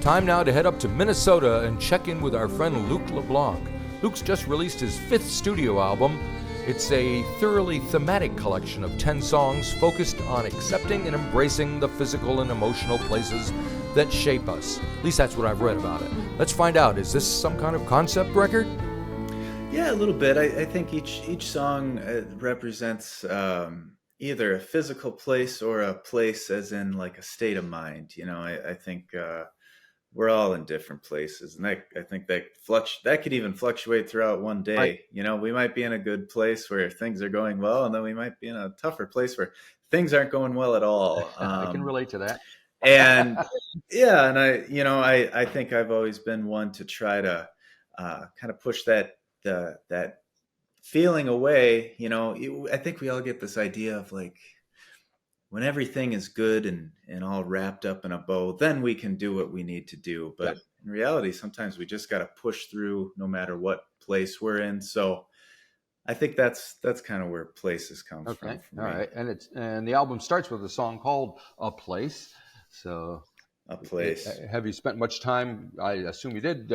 Time now to head up to Minnesota and check in with our friend Luke LeBlanc. Luke's just released his 5th studio album. It's a thoroughly thematic collection of 10 songs focused on accepting and embracing the physical and emotional places that shape us. At least that's what I've read about it. Let's find out, is this some kind of concept record? Yeah, a little bit. I think each song represents either a physical place or a place as in like a state of mind. You know, I think we're all in different places, and I think that could even fluctuate throughout one day. Right. You know, we might be in a good place where things are going well, and then we might be in a tougher place where things aren't going well at all. I can relate to that. And yeah, and I think I've always been one to try to kind of push that feeling away. You know, I think we all get this idea of like, when everything is good and all wrapped up in a bow, then we can do what we need to do. But in reality, sometimes we just got to push through no matter what place we're in. So I think that's kind of where places come from. Okay. All right. And the album starts with a song called A Place. So A Place. Have you spent much time, I assume you did,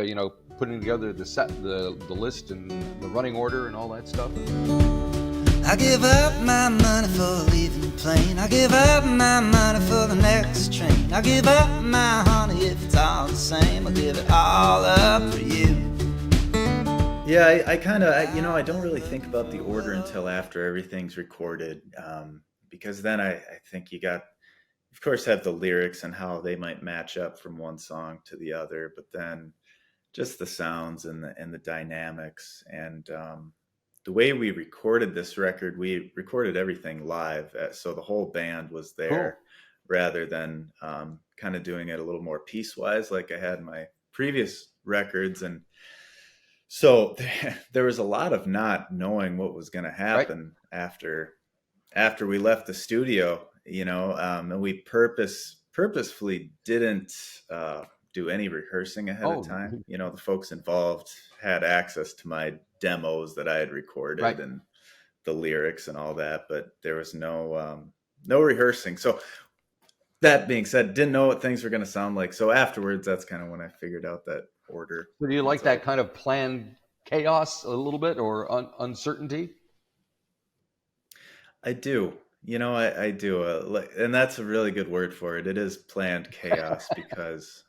putting together the set, the list and the running order and all that stuff? I give up my money for leaving the plane. I give up my money for the next train. I give up my honey if it's all the same. I give it all up for you. Yeah, I kind of, I don't really think about the order until after everything's recorded, because then I think you got, of course, have the lyrics and how they might match up from one song to the other, but then just the sounds and the dynamics and the way we recorded this record. We recorded everything live, so the whole band was there. Cool. Rather than kind of doing it a little more piecewise like I had in my previous records. And so there was a lot of not knowing what was going to happen after we left the studio, and we purposefully didn't do any rehearsing ahead of time. You know, the folks involved had access to my demos that I had recorded and the lyrics and all that, but there was no rehearsing. So that being said, didn't know what things were going to sound like. So afterwards, that's kind of when I figured out that order. So do you like that kind of planned chaos a little bit, or uncertainty? I do. I do. And that's a really good word for it. It is planned chaos because,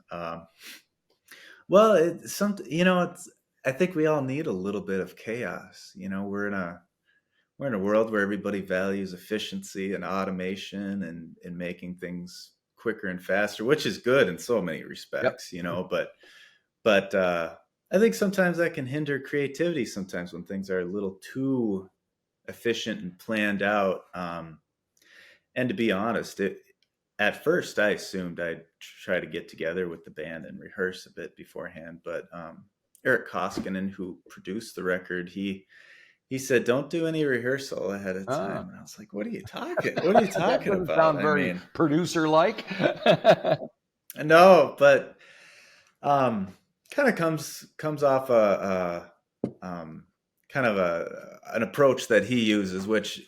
I think we all need a little bit of chaos. We're in a world where everybody values efficiency and automation and making things quicker and faster, which is good in so many respects, but I think sometimes that can hinder creativity sometimes when things are a little too efficient and planned out. And to be honest, at first I assumed I'd try to get together with the band and rehearse a bit beforehand, but Eric Koskinen, who produced the record, he said, "Don't do any rehearsal ahead of time." And I was like, "What are you talking? What are you talking that about?" Sound very producer-like. No, but kind of comes off an approach that he uses, which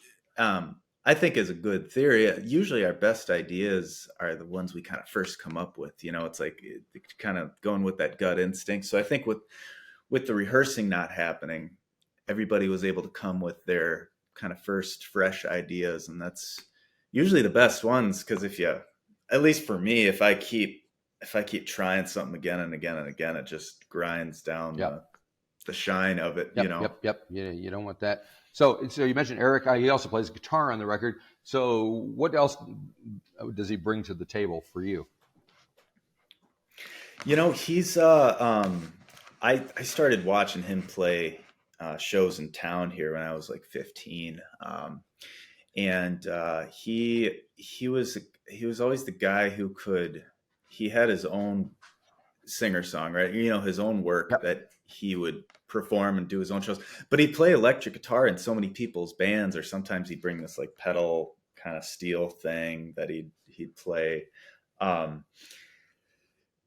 I think is a good theory. Usually our best ideas are the ones we kind of first come up with. It's like kind of going with that gut instinct. So I think with the rehearsing not happening, everybody was able to come with their kind of first fresh ideas. And that's usually the best ones. Cause at least for me, if I keep trying something again and again and again, it just grinds down the shine of it, Yep. Yeah, you don't want that. So you mentioned Eric. He also plays guitar on the record. So what else does he bring to the table for you? He's I started watching him play shows in town here when I was like 15, and he was always the guy who he had his own singer-songwriter, his own work that he would perform and do his own shows, but he'd play electric guitar in so many people's bands, or sometimes he'd bring this like pedal kind of steel thing that he'd play.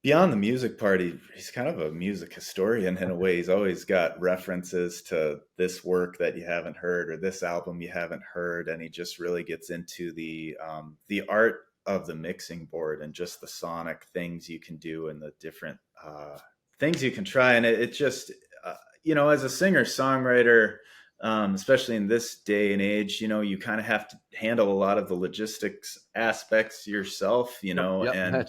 Beyond the music part, he's kind of a music historian in a way. He's always got references to this work that you haven't heard or this album you haven't heard, and he just really gets into the art of the mixing board and just the sonic things you can do and the different things you can try. And it just, as a singer songwriter, especially in this day and age, you kind of have to handle a lot of the logistics aspects yourself, Yep, and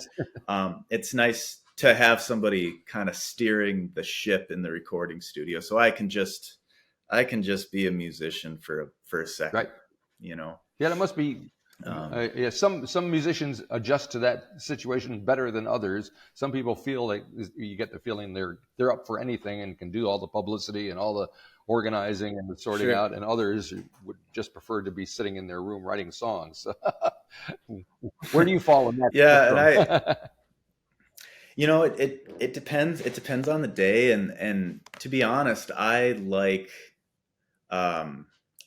it's nice to have somebody kind of steering the ship in the recording studio, so I can just be a musician for a second, right. Yeah, that must be. Some musicians adjust to that situation better than others. Some people feel like you get the feeling they're up for anything and can do all the publicity and all the organizing and the sorting out, and others would just prefer to be sitting in their room writing songs. Where do you fall in that? Yeah, and it depends. It depends on the day, and to be honest, I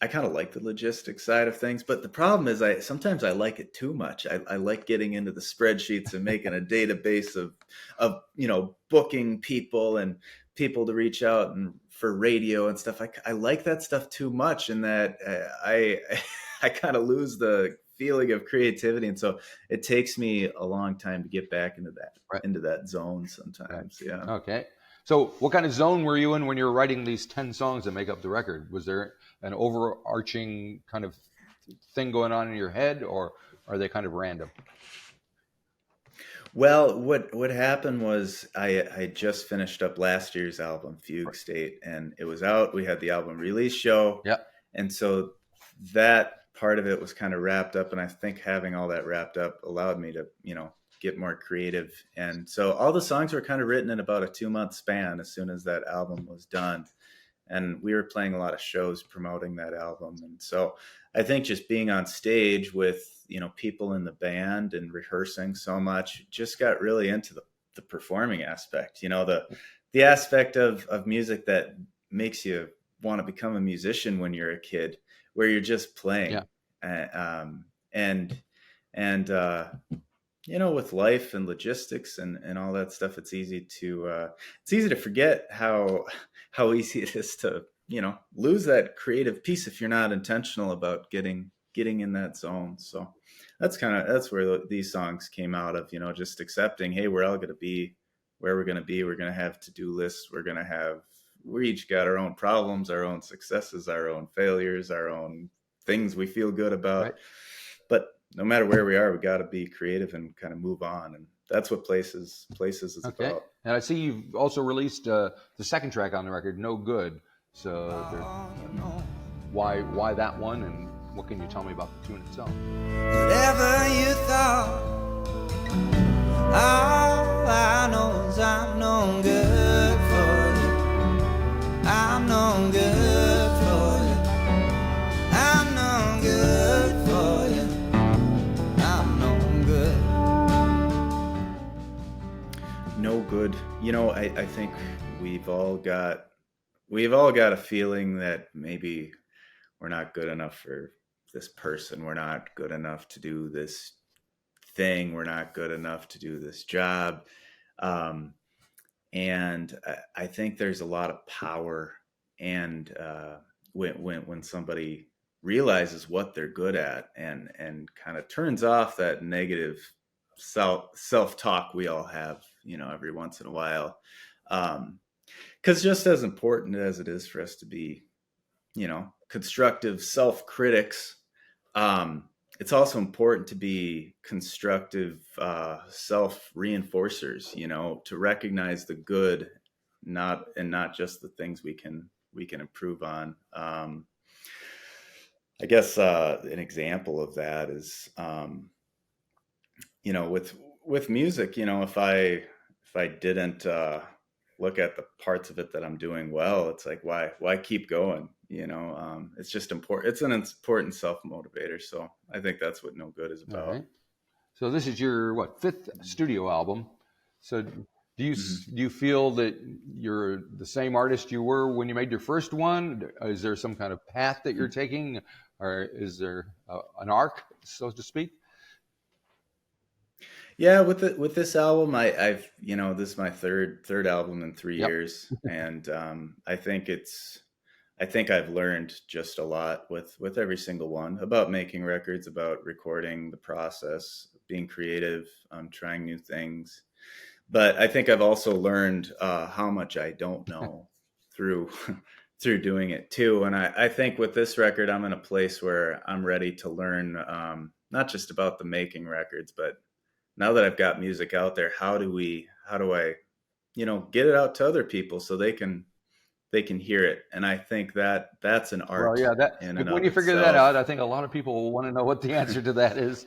kind of like the logistics side of things, but the problem is sometimes I like it too much. I like getting into the spreadsheets and making a database of booking people and people to reach out and for radio and stuff. I like that stuff too much, and that I kind of lose the feeling of creativity, and so it takes me a long time to get back into that zone sometimes. Yeah. Okay. So what kind of zone were you in when you were writing these 10 songs that make up the record? Was there an overarching kind of thing going on in your head, or are they kind of random? Well, what happened was I just finished up last year's album, Fugue State, and it was out. We had the album release show. Yeah. And so that part of it was kind of wrapped up. And I think having all that wrapped up allowed me to, get more creative. And so all the songs were kind of written in about a 2-month span as soon as that album was done. And we were playing a lot of shows promoting that album. And so I think just being on stage with, people in the band and rehearsing so much, just got really into the performing aspect, the aspect of music that makes you want to become a musician when you're a kid, where you're just playing. With life and logistics and all that stuff, it's easy to forget how easy it is to, lose that creative piece if you're not intentional about getting in that zone. So that's where these songs came out of, just accepting, hey, we're all going to be where we're going to be. We're going to have to-do lists. We each got our own problems, our own successes, our own failures, our own things we feel good about. Right. But no matter where we are, we got to be creative and kind of move on. And that's what Places is about. And I see you've also released the second track on the record, No Good. So why that one, and what can you tell me about the tune itself? Whatever you thought, all I know is I'm no good for you. I'm no good for you. I'm no good for you. I'm no good. No good. I think we've all got a feeling that maybe we're not good enough for this person. We're not good enough to do this thing. We're not good enough to do this job. And I think there's a lot of power, and when somebody realizes what they're good at and kind of turns off that negative self-talk we all have, every once in a while. Because just as important as it is for us to be, constructive self-critics, it's also important to be constructive self-reinforcers, to recognize the good, not just the things we can improve on. I guess an example of that is, with music, if I didn't look at the parts of it that I'm doing well, it's like, why keep going? It's just important. It's an important self-motivator. So I think that's what No Good is about. Right. So this is your, fifth studio album. So do you feel that you're the same artist you were when you made your first one? Is there some kind of path that you're taking, or is there an arc, so to speak? Yeah, with this album, I've this is my third album in 3 years, and I think I've learned just a lot with every single one about making records, about recording, the process, being creative, trying new things. But I think I've also learned how much I don't know through through doing it too. And I think with this record, I'm in a place where I'm ready to learn, not just about the making records, but now that I've got music out there, how do I, get it out to other people so they can hear it. And I think that's an art. Well, yeah, in and when of you figure itself. that out, I think a lot of people will want to know what the answer to that is.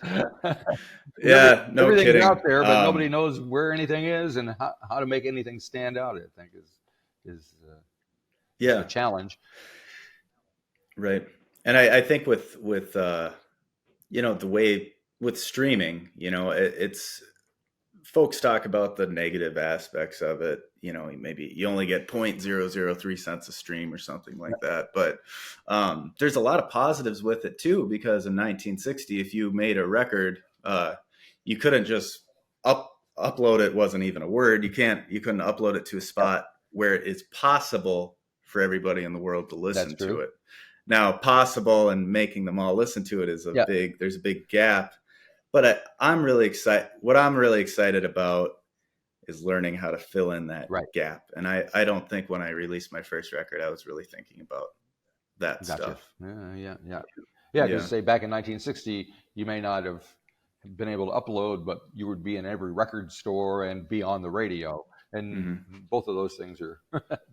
Yeah, no Everything's kidding. out there, but nobody knows where anything is and how to make anything stand out. I think is a challenge. Right. And I think with the way with streaming, it's folks talk about the negative aspects of it. Maybe you only get 0.003 cents a stream or something like that. But there's a lot of positives with it too, because in 1960, if you made a record, you couldn't just upload it. Wasn't even a word. You couldn't upload it to a spot where it's possible for everybody in the world to listen to it. Now, possible and making them all listen to it is there's a big gap. But I'm really excited. What I'm really excited about is learning how to fill in that gap. And I don't think when I released my first record, I was really thinking about that stuff. Yeah. Because say back in 1960, you may not have been able to upload, but you would be in every record store and be on the radio. And both of those things are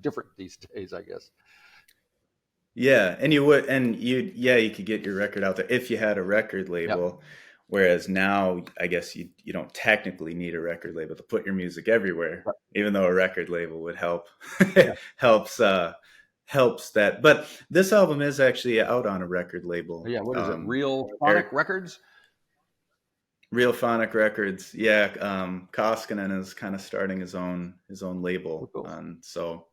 different these days, I guess. Yeah, and you could get your record out there if you had a record label. Yep. Whereas now, I guess you don't technically need a record label to put your music everywhere, even though a record label would help. helps that. But this album is actually out on a record label. Yeah, what is it? Real Phonic Records? Real Phonic Records. Yeah, Koskinen is kind of starting his own label. Cool. So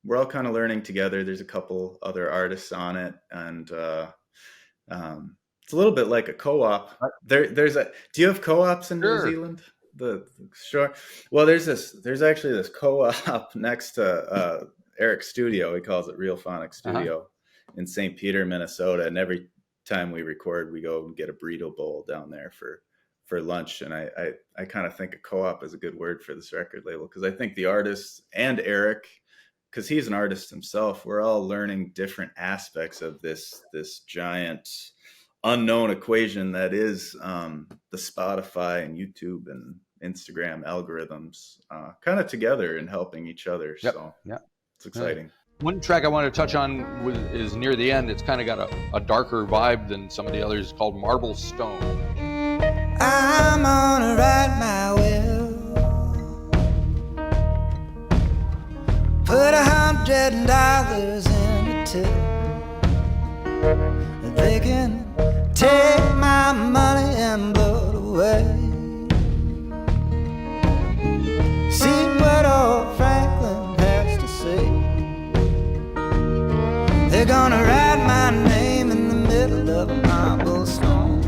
we're all kind of learning together. There's a couple other artists on it, and it's a little bit like a co-op. Do you have co-ops in New Zealand? Sure. Well, there's actually this co-op next to Eric's studio. He calls it Real Phonic Studio in St. Peter, Minnesota. And every time we record, we go and get a burrito bowl down there for lunch. And I kind of think a co-op is a good word for this record label, because I think the artists and Eric, because he's an artist himself, we're all learning different aspects of this giant unknown equation that is the Spotify and YouTube and Instagram algorithms kind of together and helping each other. So it's exciting. One track I want to touch on is near the end. It's kind of got a darker vibe than some of the others, called Marble Stone. I'm gonna write my will, put $100 in a tip. They can take my money and blow it away. See what old Franklin has to say. They're gonna write my name in the middle of a marble stone.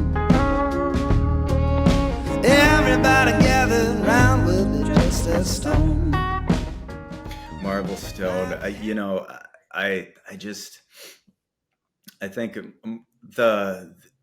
Everybody gathered round with it just as stone. Marble Stone. I think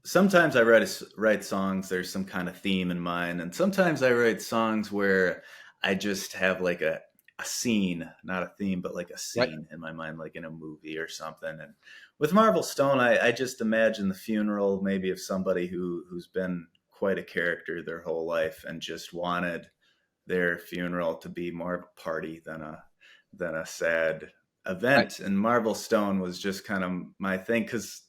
sometimes I write songs, there's some kind of theme in mind, and sometimes I write songs where I just have like a scene, not a theme, but like a scene in my mind, like in a movie or something. And with Marble Stone, I just imagine the funeral maybe of somebody who's been quite a character their whole life and just wanted their funeral to be more of a party than a sad event. And Marble Stone was just kind of my thing, because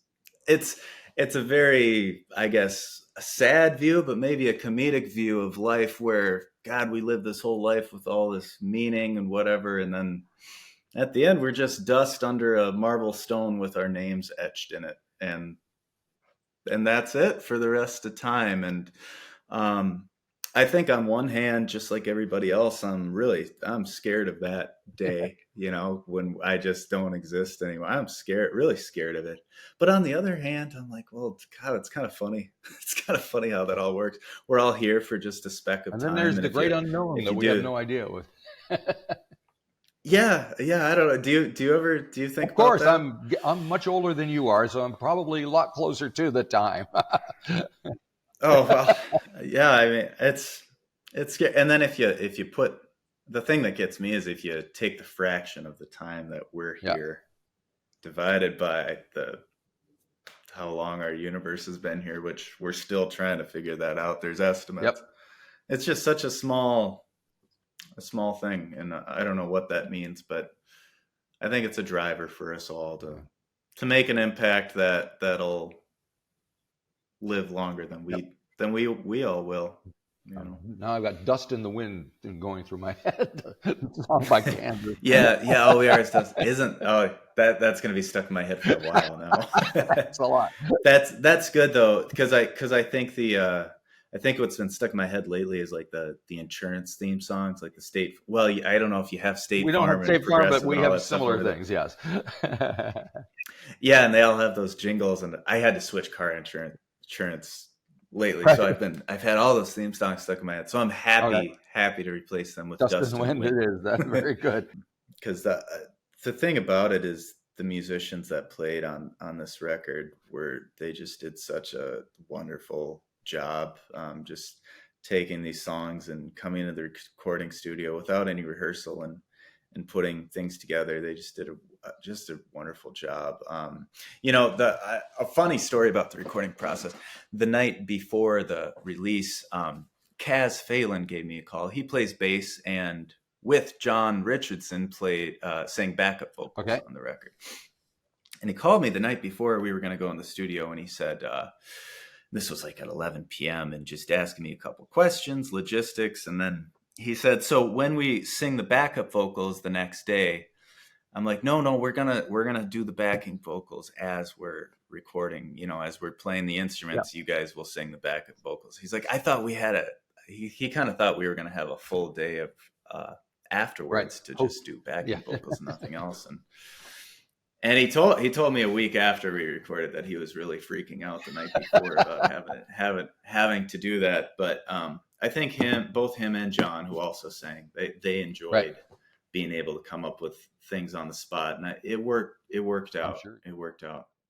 it's a very, I guess, a sad view, but maybe a comedic view of life where, God, we live this whole life with all this meaning and whatever. And then at the end, we're just dust under a marble stone with our names etched in it. And that's it for the rest of time. And I think on one hand, just like everybody else, I'm scared of that day, when I just don't exist anymore. I'm really scared of it. But on the other hand, I'm like, well, God, it's kind of funny. It's kind of funny how that all works. We're all here for just a speck of time. And then there's the great unknown that we have no idea what. Yeah. I don't know. Do you think? Of course, about that? I'm much older than you are, so I'm probably a lot closer to the time. Oh well, yeah. I mean, it's scary. And then if you put the thing that gets me is if you take the fraction of the time that we're Yeah. here divided by the how long our universe has been here, which we're still trying to figure that out. There's estimates. Yep. It's just such a small thing, and I don't know what that means, but I think it's a driver for us all to make an impact that'll live longer than we all will. You know. Now I've got Dust in the Wind going through my head. Song by Kansas. Yeah. Oh, we are stuff isn't. Oh, that's gonna be stuck in my head for a while now. That's a lot. That's good though, because I think I think what's been stuck in my head lately is like the insurance theme songs, like the state. Well, I don't know if you have State We don't Farm have State and Farm, but Progressive we and all have that stuff similar over there. things. Yes. Yeah, and they all have those jingles, and I had to switch car insurance lately, Right. so I've had all those theme songs stuck in my head. So I'm happy to replace them with Dust Dust in the Wind. It is. That's very good. because the thing about it is the musicians that played on this record they just did such a wonderful job, just taking these songs and coming into the recording studio without any rehearsal and putting things together. They just did a wonderful job. A funny story about the recording process: the night before the release, Kaz Phelan gave me a call. He plays bass and with John Richardson sang backup vocals on the record. And he called me the night before we were going to go in the studio, and he said, this was like at 11 p.m. and just asking me a couple questions, logistics. And then he said, so when we sing the backup vocals the next day, I'm like, no, we're gonna do the backing vocals as we're recording, as we're playing the instruments, you guys will sing the backup vocals. He's like, I thought we had he kind of thought we were going to have a full day of afterwards to just do backing vocals and nothing else. And he told me a week after we recorded that he was really freaking out the night before about having to do that. But I think both him and John, who also sang, they enjoyed being able to come up with things on the spot, and it worked out. Sure. It worked out.